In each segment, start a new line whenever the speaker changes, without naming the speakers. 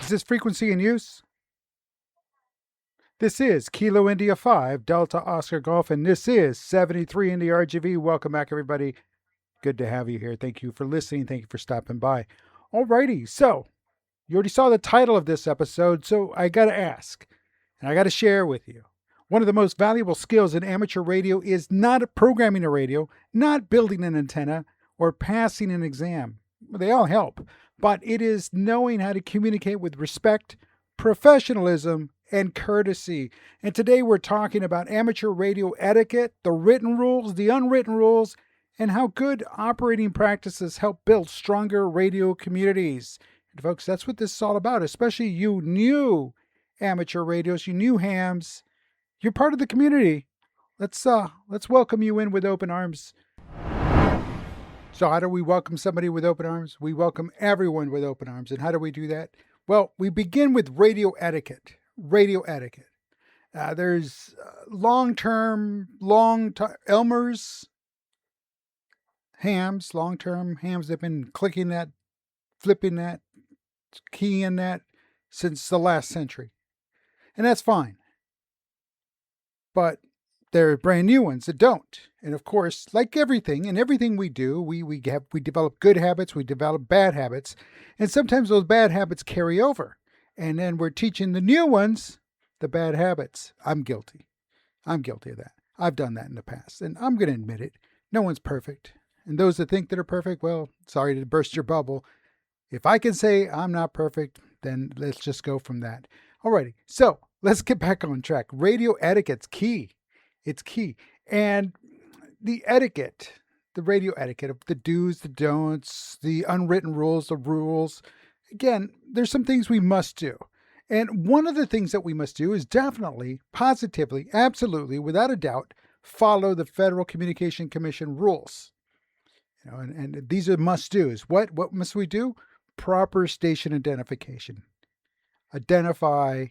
Is this frequency in use? This is Kilo India 5, Delta Oscar Golf, and this is 73 in the RGV. Welcome back, everybody. Good to have you here. Thank you for listening. Thank you for stopping by. Alrighty, so you already saw the title of this episode, so I got to ask, and I got to share with you. One of the most valuable skills in amateur radio is not programming a radio, not building an antenna, or passing an exam. They all help, but it is knowing how to communicate with respect, professionalism, and courtesy. And today we're talking about amateur radio etiquette, the written rules, the unwritten rules, and how good operating practices help build stronger radio communities. And folks, that's what this is all about, especially you new amateur radios, you new hams. You're part of the community. Let's welcome you in with open arms. So how do we welcome somebody with open arms? We welcome everyone with open arms. And how do we do that? Well, we begin with radio etiquette. Radio etiquette. There's long-term Elmer's hams, long-term hams that have been clicking that, flipping that, keying that since the last century. And that's fine. But there are brand new ones that don't. And of course, like everything, and everything we do, we develop good habits, we develop bad habits, and sometimes those bad habits carry over. And then we're teaching the new ones the bad habits. I'm guilty. I'm guilty of that. I've done that in the past, and I'm going to admit it. No one's perfect. And those that think that are perfect, well, sorry to burst your bubble. If I can say I'm not perfect, then let's just go from that. Alrighty, so let's get back on track. Radio etiquette's key. It's key. And the etiquette, the radio etiquette of the do's, the don'ts, the unwritten rules, the rules. Again, there's some things we must do. And one of the things that we must do is definitely, positively, absolutely, without a doubt, follow the Federal Communication Commission rules. You know, and these are must-dos. What must we do? Proper station identification. Identify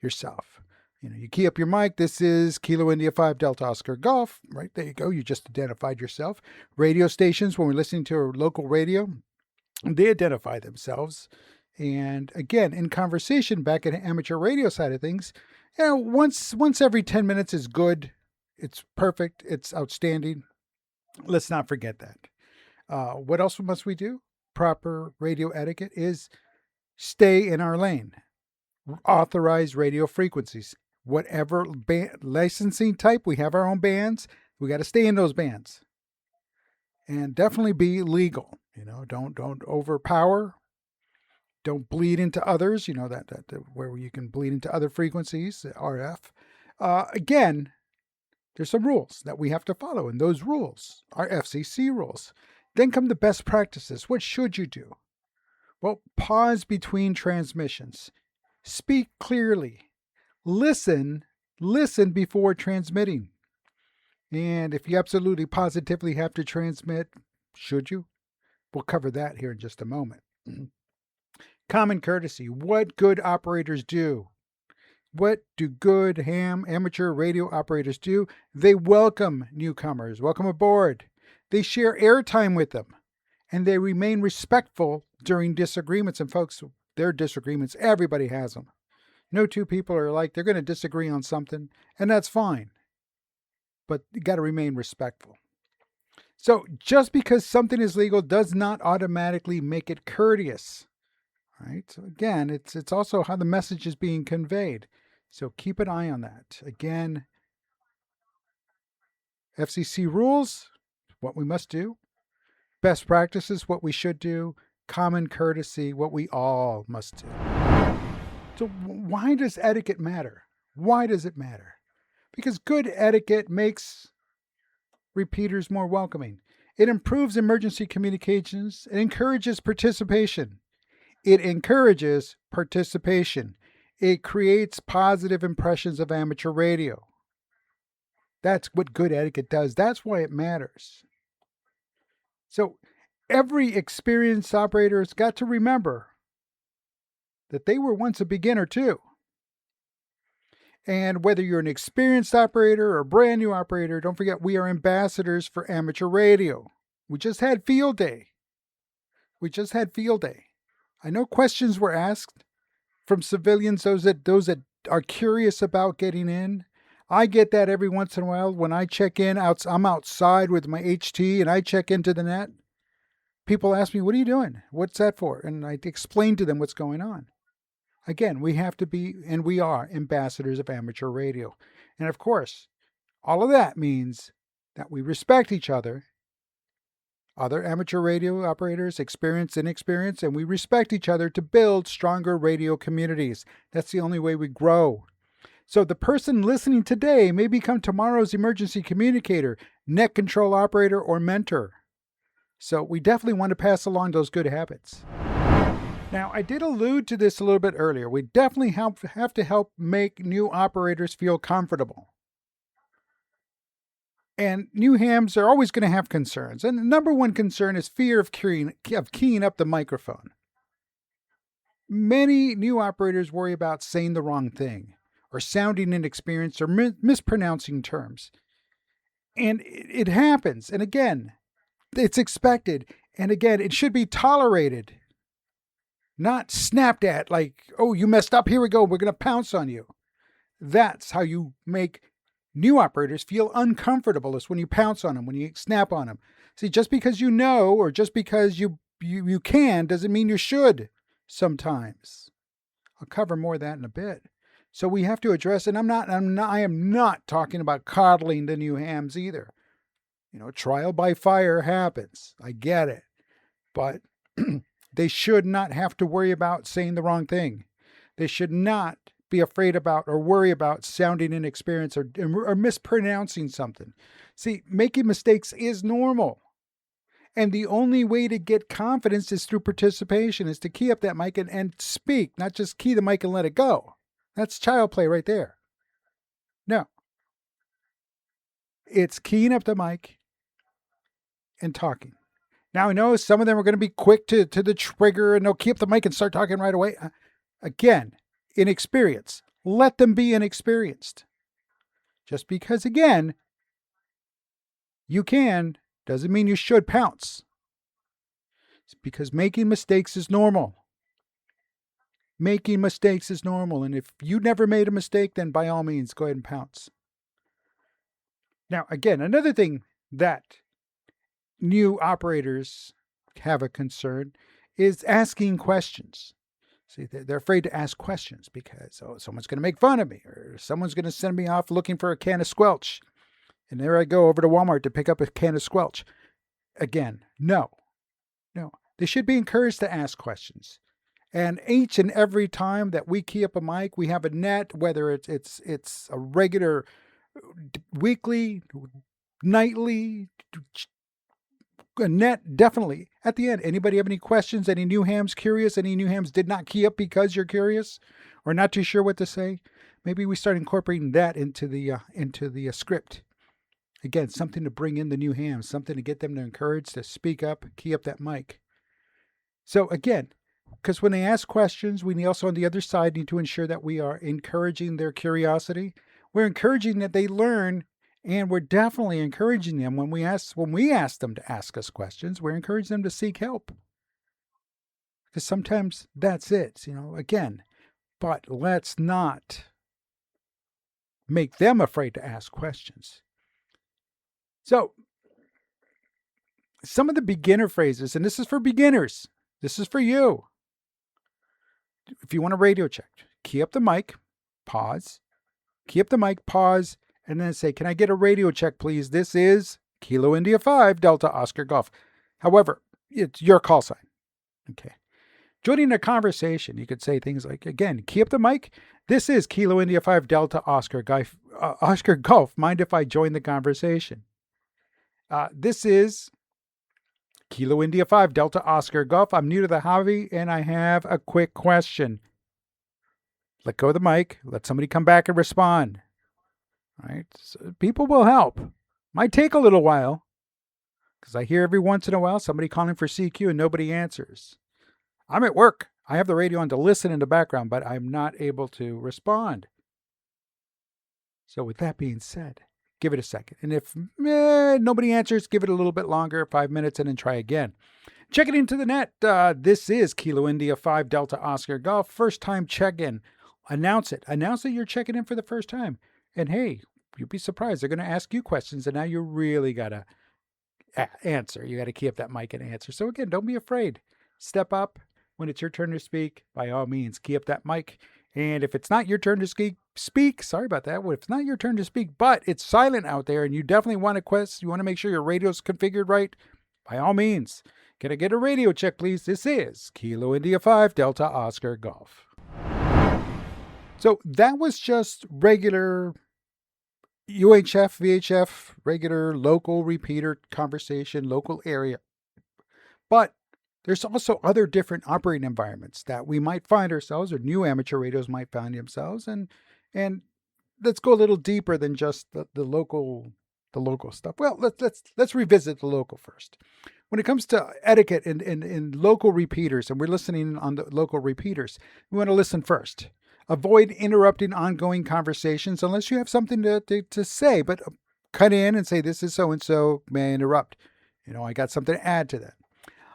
yourself. You know, you key up your mic. This is Kilo India 5 Delta Oscar Golf. Right, there you go. You just identified yourself. Radio stations, when we're listening to a local radio, they identify themselves. And again, in conversation, back at the amateur radio side of things, you know, once every 10 minutes is good. It's perfect. It's outstanding. Let's not forget that. What else must we do? Proper radio etiquette is stay in our lane. Authorized radio frequencies. Whatever licensing type, we have our own bands. We got to stay in those bands. And definitely be legal. You know, don't overpower. Don't bleed into others. You know, that where you can bleed into other frequencies, RF. Again, there's some rules that we have to follow, and those rules are FCC rules. Then come the best practices. What should you do? Well, pause between transmissions. Speak clearly. Listen before transmitting. And if you absolutely positively have to transmit, should you? We'll cover that here in just a moment. Common courtesy. What good operators do? What do good amateur radio operators do? They welcome newcomers. Welcome aboard. They share airtime with them. And they remain respectful during disagreements. And folks, their disagreements, everybody has them. No two people are like, they're going to disagree on something, and that's fine. But you got to remain respectful. So just because something is legal does not automatically make it courteous. Right? So again, it's also how the message is being conveyed. So keep an eye on that. Again, FCC rules, what we must do. Best practices, what we should do. Common courtesy, what we all must do. So why does etiquette matter? Why does it matter? Because good etiquette makes repeaters more welcoming. It improves emergency communications. It encourages participation. It creates positive impressions of amateur radio. That's what good etiquette does. That's why it matters. So every experienced operator has got to remember that they were once a beginner too. And whether you're an experienced operator or a brand new operator, don't forget we are ambassadors for amateur radio. We just had field day. I know questions were asked. from civilians, those that are curious about getting in. I get that every once in a while when I check in. I'm outside with my HT and I check into the net. People ask me, "What are you doing? What's that for?" And I explain to them what's going on. Again, we have to be, and we are, ambassadors of amateur radio. And of course, all of that means that we respect each other, other amateur radio operators, experienced, inexperienced, and we respect each other to build stronger radio communities. That's the only way we grow. So the person listening today may become tomorrow's emergency communicator, net control operator, or mentor. So we definitely want to pass along those good habits. Now, I did allude to this a little bit earlier. We definitely have to help make new operators feel comfortable. And new hams are always going to have concerns. And the number one concern is fear of keying up the microphone. Many new operators worry about saying the wrong thing, or sounding inexperienced, or mispronouncing terms. And it happens. And again, it's expected. And again, it should be tolerated, not snapped at like, "Oh, you messed up. Here we go. We're going to pounce on you." That's how you make new operators feel uncomfortable, is when you pounce on them, when you snap on them. See, just because you know, or just because you can, doesn't mean you should sometimes. I'll cover more of that in a bit. So we have to address, and I am not talking about coddling the new hams either. Trial by fire happens. I get it. But they should not have to worry about saying the wrong thing. They should not be afraid about or worry about sounding inexperienced or mispronouncing something. See, making mistakes is normal. And the only way to get confidence is through participation, is to key up that mic and speak, not just key the mic and let it go. That's child play right there. No. It's keying up the mic and talking. Now, I know some of them are going to be quick to the trigger and they'll key up the mic and start talking right away. Again, inexperience. Let them be inexperienced. Just because, again, you can, doesn't mean you should pounce. It's because making mistakes is normal. Making mistakes is normal. And if you never made a mistake, then by all means, go ahead and pounce. Now, again, another thing that new operators have a concern is asking questions. See, they're afraid to ask questions because, someone's going to make fun of me, or someone's going to send me off looking for a can of squelch. And there I go over to Walmart to pick up a can of squelch. Again, no. They should be encouraged to ask questions. And each and every time that we key up a mic, we have a net, whether it's a regular weekly, nightly, a net, definitely. At the end, anybody have any questions? Any new hams curious? Any new hams did not key up because you're curious or not too sure what to say? Maybe we start incorporating that into the script. Again, something to bring in the new hams, something to get them to encourage to speak up, key up that mic. So again, because when they ask questions, we also on the other side need to ensure that we are encouraging their curiosity. We're encouraging that they learn, and we're definitely encouraging them when we ask them to ask us questions. We're encouraging them to seek help, because sometimes that's it. Again, but let's not make them afraid to ask questions. So, some of the beginner phrases, and this is for beginners. This is for you. If you want a radio check, key up the mic, pause, key up the mic, pause, and then say, "Can I get a radio check, please? This is Kilo India 5 Delta Oscar Golf." However, it's your call sign. Okay. Joining a conversation, you could say things like, again, key up the mic. "This is Kilo India 5 Delta Oscar Golf. Mind if I join the conversation?" This is Kilo India 5 Delta Oscar Golf. I'm new to the hobby and I have a quick question. Let go of the mic. Let somebody come back and respond. All right. So people will help. Might take a little while, because I hear every once in a while somebody calling for CQ and nobody answers. I'm at work. I have the radio on to listen in the background, but I'm not able to respond. So with that being said, give it a second. And if nobody answers, give it a little bit longer, 5 minutes, and then try again. Check it into the net. This is Kilo India 5 Delta Oscar Golf. First time check in. Announce it. Announce that you're checking in for the first time. And hey, you'd be surprised. They're going to ask you questions, and now you really got to answer. You got to key up that mic and answer. So again, don't be afraid. Step up when it's your turn to speak. By all means, key up that mic. And if it's not your turn to speak, sorry about that. Well, if it's not your turn to speak, but it's silent out there and you definitely want you want to make sure your radio's configured right, by all means, can I get a radio check, please? This is Kilo India 5 Delta Oscar Golf. So that was just regular UHF, VHF, regular local repeater conversation, local area. But there's also other different operating environments that we might find ourselves, or new amateur radios might find themselves, and let's go a little deeper than just the local stuff. Well, let's revisit the local first. When it comes to etiquette in local repeaters, and we're listening on the local repeaters, we want to listen first. Avoid interrupting ongoing conversations unless you have something to say, but cut in and say, this is so-and-so, may I interrupt? I got something to add to that.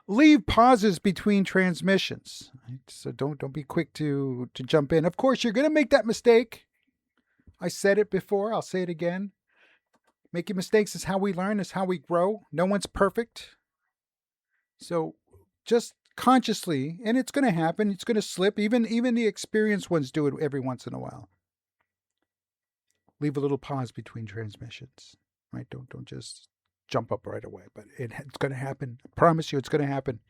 Leave pauses between transmissions. Right? So don't be quick to jump in. Of course, you're going to make that mistake. I said it before. I'll say it again. Making mistakes is how we learn, is how we grow. No one's perfect. So just consciously, and it's going to happen. It's going to slip. Even the experienced ones do it every once in a while. Leave a little pause between transmissions. Right? Don't just jump up right away, but it's going to happen. I promise you it's going to happen.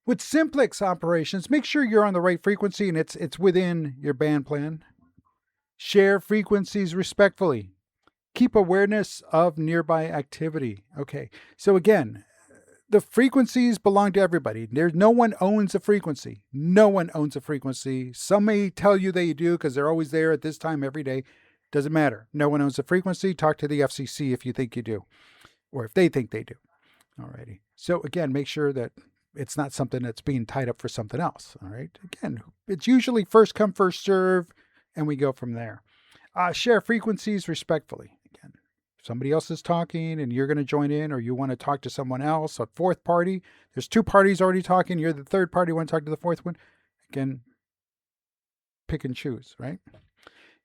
With simplex operations, make sure you're on the right frequency and it's within your band plan. Share frequencies respectfully. Keep awareness of nearby activity. Okay, so again, the frequencies belong to everybody. No one owns a frequency. No one owns a frequency. Some may tell you they do because they're always there at this time every day. Doesn't matter. No one owns a frequency. Talk to the FCC if you think you do, or if they think they do. Alrighty. So again, make sure that it's not something that's being tied up for something else. All right. Again, it's usually first come, first serve, and we go from there. Share frequencies respectfully. Again, if somebody else is talking and you're going to join in, or you want to talk to someone else, a fourth party, there's two parties already talking. You're the third party, want to talk to the fourth one. Again, pick and choose, right?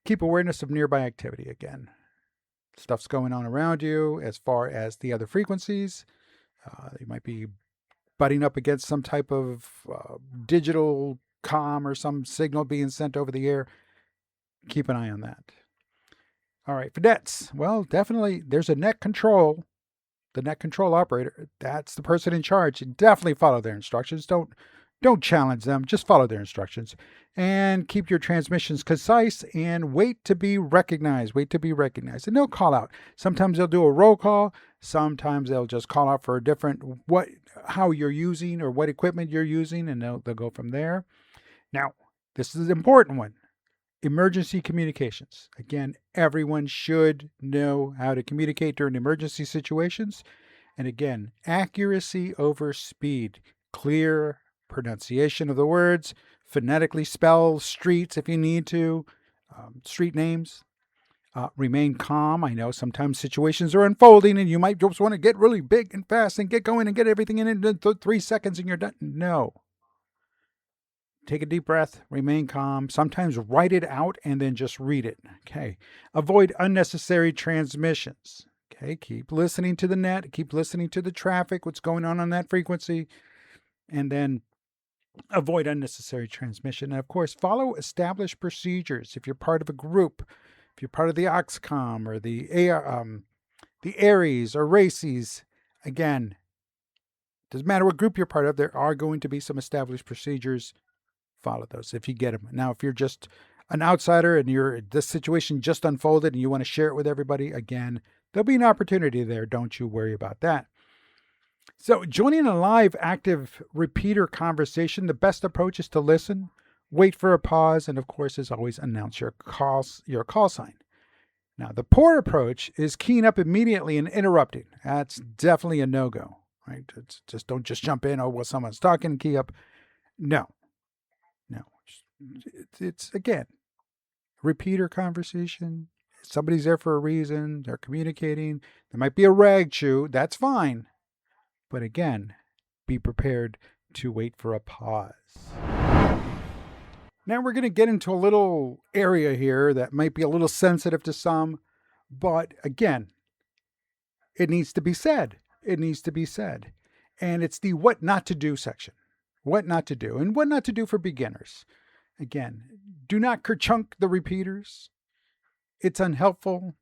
Keep awareness of nearby activity. Again, stuff's going on around you as far as the other frequencies. You might be butting up against some type of digital comm or some signal being sent over the air. Keep an eye on that. All right, for nets. Well, definitely there's a net control. The net control operator, that's the person in charge. You definitely follow their instructions. Don't challenge them. Just follow their instructions. And keep your transmissions concise and wait to be recognized. Wait to be recognized. And they'll call out. Sometimes they'll do a roll call. Sometimes they'll just call out for a different how you're using or what equipment you're using, and they'll go from there. Now, this is an important one. Emergency communications. Again, everyone should know how to communicate during emergency situations. And again, accuracy over speed. Clear pronunciation of the words. Phonetically spell streets if you need to. Street names. Remain calm. I know sometimes situations are unfolding and you might just want to get really big and fast and get going and get everything in 3 seconds and you're done. No. Take a deep breath, remain calm. Sometimes write it out and then just read it. Okay. Avoid unnecessary transmissions. Okay. Keep listening to the net. Keep listening to the traffic, what's going on that frequency. And then avoid unnecessary transmission. And of course, follow established procedures. If you're part of a group, if you're part of the Oxcom or the Aries or RACES, again, doesn't matter what group you're part of, there are going to be some established procedures. Follow those if you get them. Now, if you're just an outsider and this situation just unfolded and you want to share it with everybody, again, there'll be an opportunity there. Don't you worry about that. So joining a live, active repeater conversation, the best approach is to listen, wait for a pause, and of course, as always, announce your call sign. Now, the poor approach is keying up immediately and interrupting. That's definitely a no-go, right? Don't just jump in, someone's talking, key up. No. It's again, repeater conversation. Somebody's there for a reason. They're communicating. There might be a rag chew. That's fine. But again, be prepared to wait for a pause. Now we're going to get into a little area here that might be a little sensitive to some, but again, it needs to be said. It needs to be said. And it's the what not to do section. What not to do, and what not to do for beginners. Again, do not kerchunk the repeaters. It's unhelpful,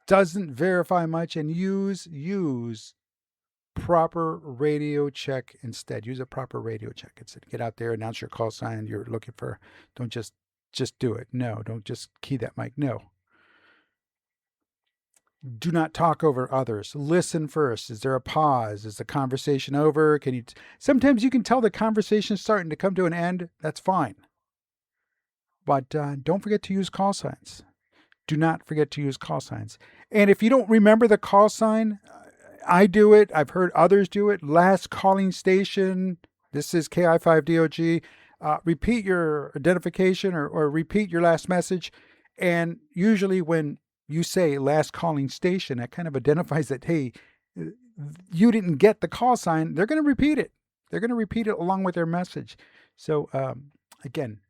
doesn't verify much, and use proper radio check instead. Use a proper radio check instead. Get out there, announce your call sign you're looking for. Don't just do it. No, don't just key that mic. No. Do not talk over others. Listen first. Is there a pause? Is the conversation over? Sometimes you can tell the conversation's starting to come to an end. That's fine. But don't forget to use call signs. Do not forget to use call signs. And if you don't remember the call sign, I do it. I've heard others do it. Last calling station. This is KI5DOG. Repeat your identification or repeat your last message. And usually when you say last calling station, that kind of identifies that, hey, you didn't get the call sign. They're going to repeat it. They're going to repeat it along with their message. So again,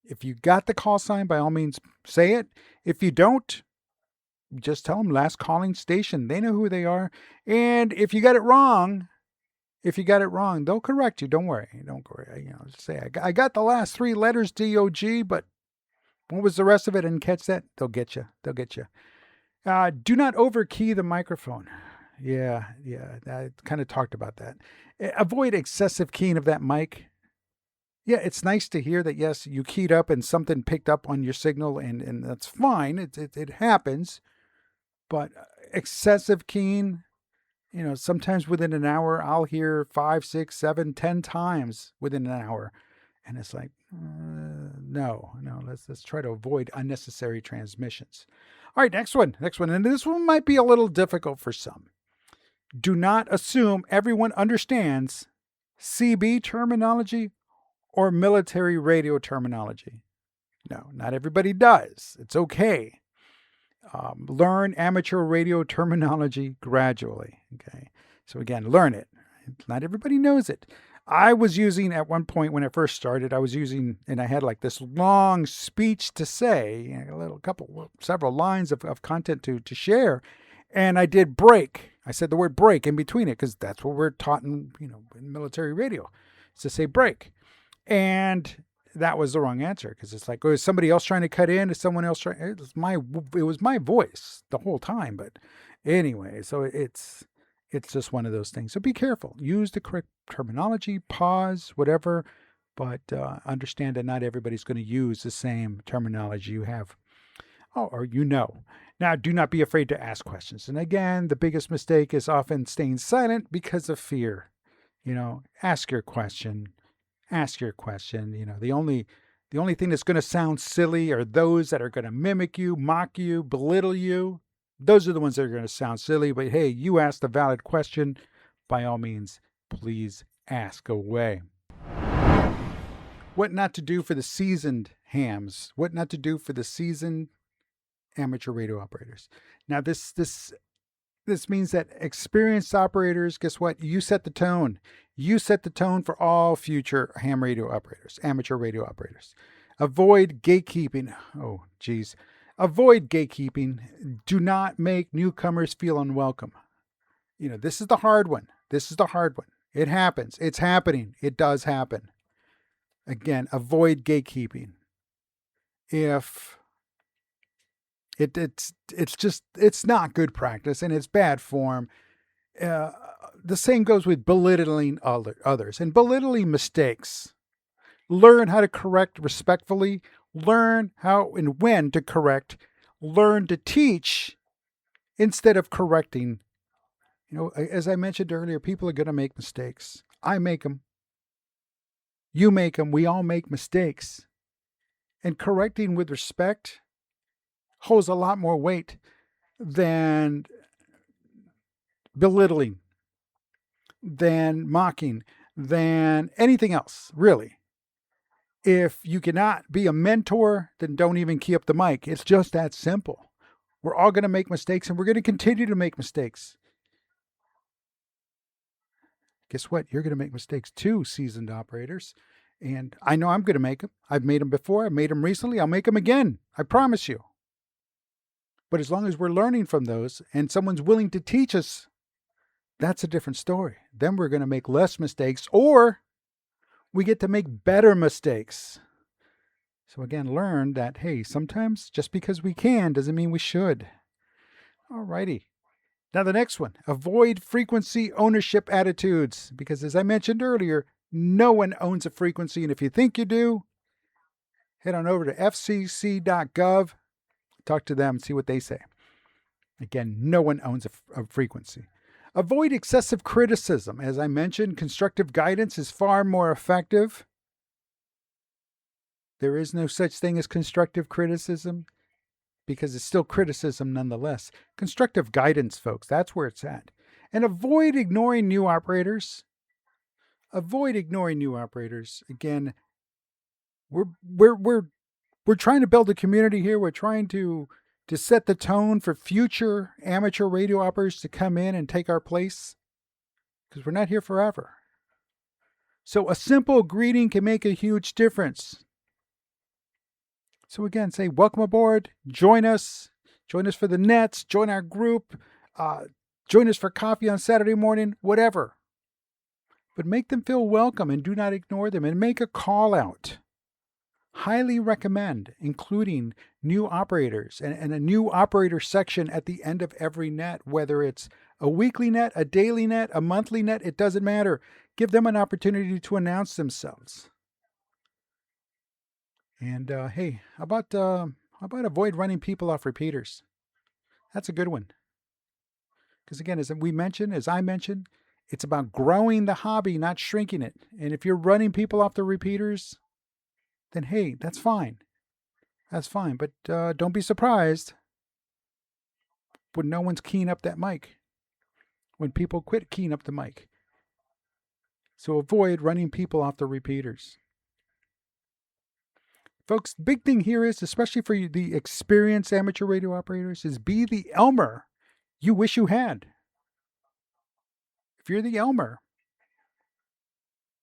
if you got the call sign, by all means, say it. If you don't, just tell them last calling station. They know who they are. And if you got it wrong, they'll correct you. Don't worry. Just say, I got the last 3 letters DOG, but what was the rest of it? And catch that. They'll get you. Do not overkey the microphone. Yeah. I kind of talked about that. Avoid excessive keying of that mic. Yeah, it's nice to hear that, yes, you keyed up and something picked up on your signal, and that's fine. It happens. But excessive keying, sometimes within an hour, I'll hear 5, 6, 7, 10 times within an hour. And it's like, no, let's try to avoid unnecessary transmissions. All right, next one. And this one might be a little difficult for some. Do not assume everyone understands CB terminology or military radio terminology. No, not everybody does. It's okay. Learn amateur radio terminology gradually. Okay. So again, learn it. Not everybody knows it. I was using at one point when I first started, and I had like this long speech to say, several lines of content to share. And I did break. I said the word break in between it because that's what we're taught in military radio. It's to say break. And that was the wrong answer because it's like, is somebody else trying to cut in? Is someone else trying? It was my voice the whole time. But anyway, so it's just one of those things. So be careful. Use the correct terminology, pause, whatever, but understand that not everybody's going to use the same terminology you have. Or Now, do not be afraid to ask questions. And again, the biggest mistake is often staying silent because of fear. Ask your question. The only thing that's going to sound silly are those that are going to mimic you, mock you, belittle you. Those are the ones that are going to sound silly. But hey, you asked a valid question. By all means, please ask away. What not to do for the seasoned hams. What not to do for the seasoned amateur radio operators. Now, this means that experienced operators, guess what? You set the tone. You set the tone for all future ham radio operators, amateur radio operators. Avoid gatekeeping. Oh, geez. Avoid gatekeeping. Do not make newcomers feel unwelcome. This is the hard one. It happens. It's happening. It does happen. Again, avoid gatekeeping. If it's not good practice and it's bad form. The same goes with belittling others and belittling mistakes. Learn how to correct respectfully. Learn how and when to correct. Learn to teach instead of correcting. As I mentioned earlier, people are going to make mistakes. I make them. You make them. We all make mistakes. And correcting with respect holds a lot more weight than belittling, than mocking, than anything else, really. If you cannot be a mentor, then don't even key up the mic. It's just that simple. We're all going to make mistakes, and we're going to continue to make mistakes. guess what? You're going to make mistakes too, seasoned operators. And I know I'm going to make them. I've made them before. I've made them recently. I'll make them again. I promise you. But as long as we're learning from those and someone's willing to teach us, that's a different story. Then we're going to make less mistakes, or we get to make better mistakes. So again, learn that, hey, sometimes just because we can doesn't mean we should. Alrighty. Now the next one, avoid frequency ownership attitudes. Because as I mentioned earlier, no one owns a frequency. And if you think you do, head on over to fcc.gov, talk to them, see what they say. Again, no one owns a frequency. Avoid excessive criticism. As I mentioned, constructive guidance is far more effective. There is no such thing as constructive criticism because it's still criticism nonetheless. Constructive guidance, folks, that's where it's at. And avoid ignoring new operators. Avoid ignoring new operators. Again, we're trying to build a community here. We're trying to set the tone for future amateur radio operators to come in and take our place because we're not here forever. So a simple greeting can make a huge difference. So again, say, welcome aboard, join us for the nets, join our group, join us for coffee on Saturday morning, whatever. But make them feel welcome and do not ignore them, and make a call out. Highly recommend including new operators and a new operator section at the end of every net, whether it's a weekly net, a daily net, a monthly net, it doesn't matter. Give them an opportunity to announce themselves. And hey, how about avoid running people off repeaters? That's a good one. Because again, as I mentioned, it's about growing the hobby, not shrinking it. And if you're running people off the repeaters, then hey, that's fine. That's fine. But don't be surprised when no one's keying up that mic, when people quit keying up the mic. So avoid running people off the repeaters. Folks, the big thing here is, especially for the experienced amateur radio operators, is be the Elmer you wish you had. If you're the Elmer,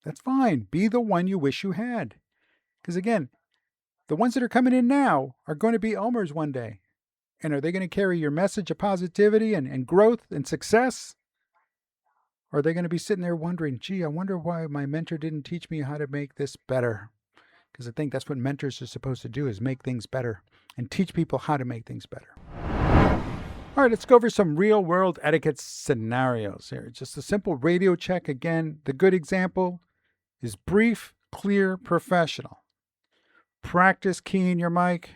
that's fine. Be the one you wish you had. Because again, the ones that are coming in now are going to be Elmers one day. And are they going to carry your message of positivity and growth and success? Or are they going to be sitting there wondering, gee, I wonder why my mentor didn't teach me how to make this better? Because I think that's what mentors are supposed to do, is make things better and teach people how to make things better. All right, let's go over some real-world etiquette scenarios here. Just a simple radio check. Again, the good example is brief, clear, professional. Practice keying your mic.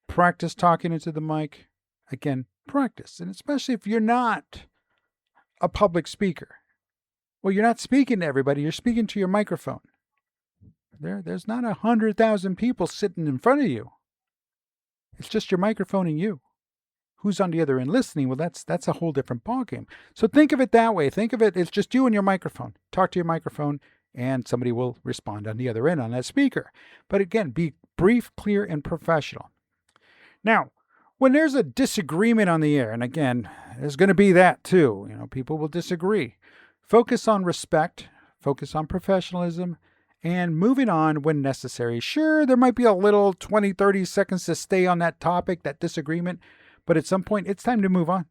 Practice talking into the mic. Again, practice. And especially if you're not a public speaker. Well, you're not speaking to everybody. You're speaking to your microphone. There's not 100,000 people sitting in front of you. It's just your microphone and you. Who's on the other end listening? Well, that's a whole different ballgame. So think of it that way. Think of it, it's just you and your microphone. Talk to your microphone, and somebody will respond on the other end on that speaker. But again, be brief, clear, and professional. Now, when there's a disagreement on the air, and again, there's going to be that too. People will disagree. Focus on respect. Focus on professionalism. And moving on when necessary. Sure, there might be a little 20, 30 seconds to stay on that topic, that disagreement, but at some point, it's time to move on.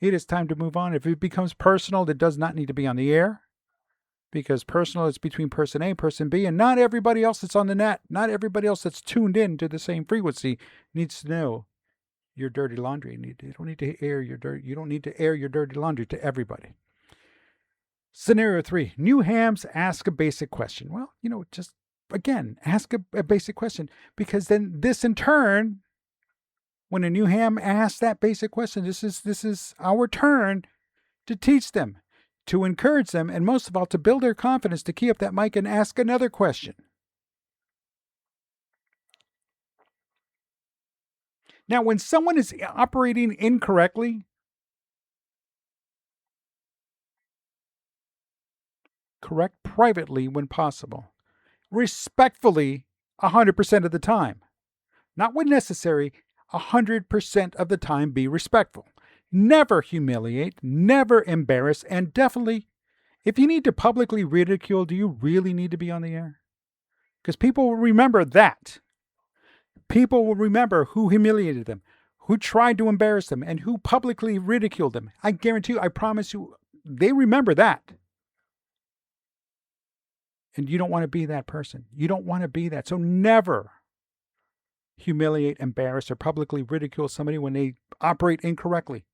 It is time to move on. If it becomes personal, it does not need to be on the air, because personal is between person A and person B, and not everybody else that's on the net, not everybody else that's tuned in to the same frequency needs to know your dirty laundry. You don't need to air your dirty laundry to everybody. Scenario 3, new hams ask a basic question. Well, just again, ask a basic question, because then this in turn, when a new ham asks that basic question, this is our turn to teach them, to encourage them, and most of all, to build their confidence to key up that mic and ask another question. Now, when someone is operating incorrectly, correct privately when possible. Respectfully 100% of the time. Not when necessary, 100% of the time be respectful. Never humiliate, never embarrass, and definitely, If you need to publicly ridicule, do you really need to be on the air? Because people will remember that. People will remember who humiliated them, who tried to embarrass them, and who publicly ridiculed them. I guarantee you, I promise you, they remember that. And you don't want to be that person. You don't want to be that. So never humiliate, embarrass, or publicly ridicule somebody when they operate incorrectly.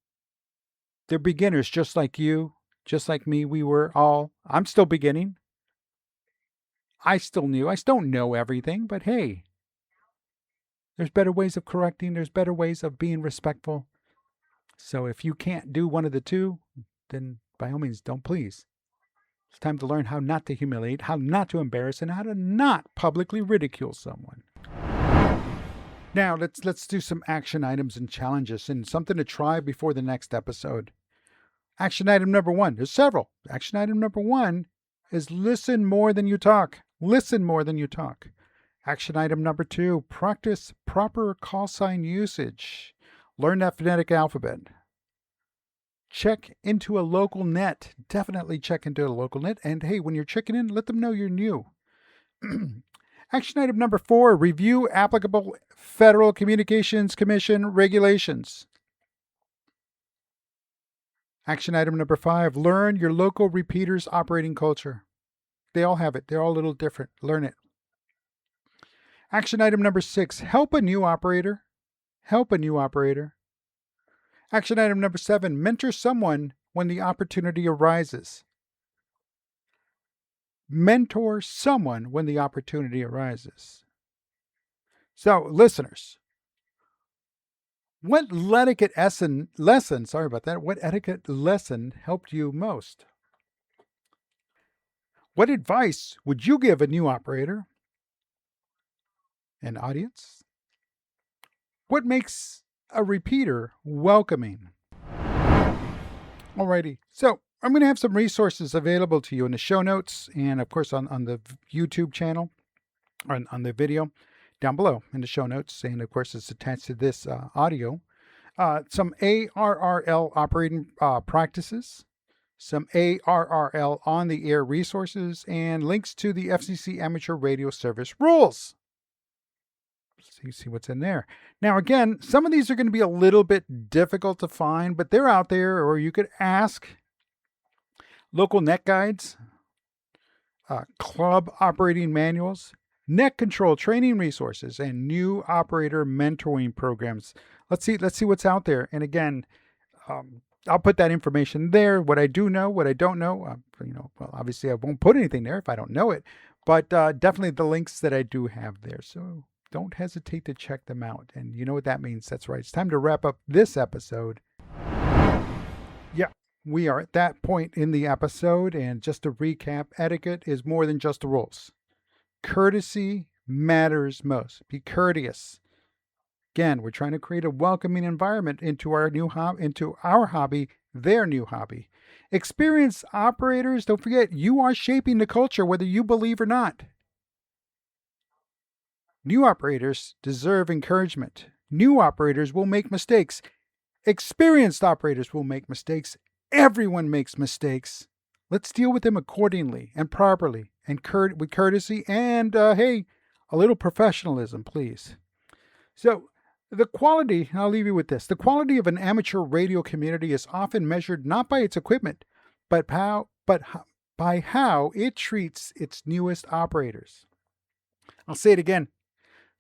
They're beginners just like you, just like me. I'm still beginning. I still don't know everything, but hey, there's better ways of correcting. There's better ways of being respectful. So if you can't do one of the two, then by all means, don't please. It's time to learn how not to humiliate, how not to embarrass, and how to not publicly ridicule someone. Now, let's do some action items and challenges and something to try before the next episode. Action item number 1. There's several. Action item number 1 is listen more than you talk. Listen more than you talk. Action item number 2, practice proper call sign usage. Learn that phonetic alphabet. Check into a local net. Definitely check into a local net. And hey, when you're checking in, let them know you're new. Action item number 4, review applicable Federal Communications Commission regulations. Action item number 5, learn your local repeaters operating culture. They all have it. They're all a little different. Learn it. Action item number 6, help a new operator. Help a new operator. Action item number 7, mentor someone when the opportunity arises. Mentor someone when the opportunity arises. So, listeners, what etiquette lesson helped you most? What advice would you give a new operator? An audience? What makes a repeater welcoming? Alrighty, so I'm going to have some resources available to you in the show notes and, of course, on the YouTube channel, on the video down below in the show notes. And, of course, it's attached to this audio. Some ARRL operating practices, some ARRL on-the-air resources, and links to the FCC Amateur Radio Service rules. See what's in there. Now, again, some of these are going to be a little bit difficult to find, but they're out there, or you could ask local net guides, club operating manuals, net control training resources, and new operator mentoring programs. Let's see what's out there. And again, I'll put that information there. What I do know, what I don't know, well, obviously I won't put anything there if I don't know it, but definitely the links that I do have there. So don't hesitate to check them out. And you know what that means. That's right. It's time to wrap up this episode. Yeah, we are at that point in the episode. And just to recap, etiquette is more than just the rules. Courtesy matters most. Be courteous. Again, we're trying to create a welcoming environment into our hobby, their new hobby. Experienced operators, don't forget, you are shaping the culture whether you believe or not. New operators deserve encouragement. New operators will make mistakes. Experienced operators will make mistakes. Everyone makes mistakes. Let's deal with them accordingly and properly and with courtesy and, hey, a little professionalism, please. So, I'll leave you with this. The quality of an amateur radio community is often measured not by its equipment, but by how it treats its newest operators. I'll say it again.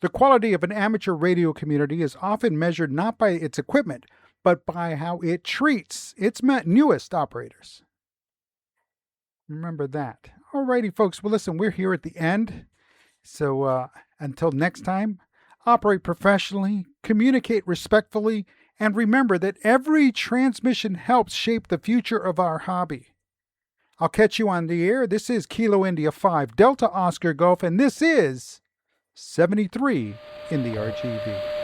The quality of an amateur radio community is often measured not by its equipment, but by how it treats its newest operators. Remember that. Alrighty, folks. Well, listen, we're here at the end. So until next time, operate professionally, communicate respectfully, and remember that every transmission helps shape the future of our hobby. I'll catch you on the air. This is Kilo India 5 Delta Oscar Golf, and this is 73 in the RGV.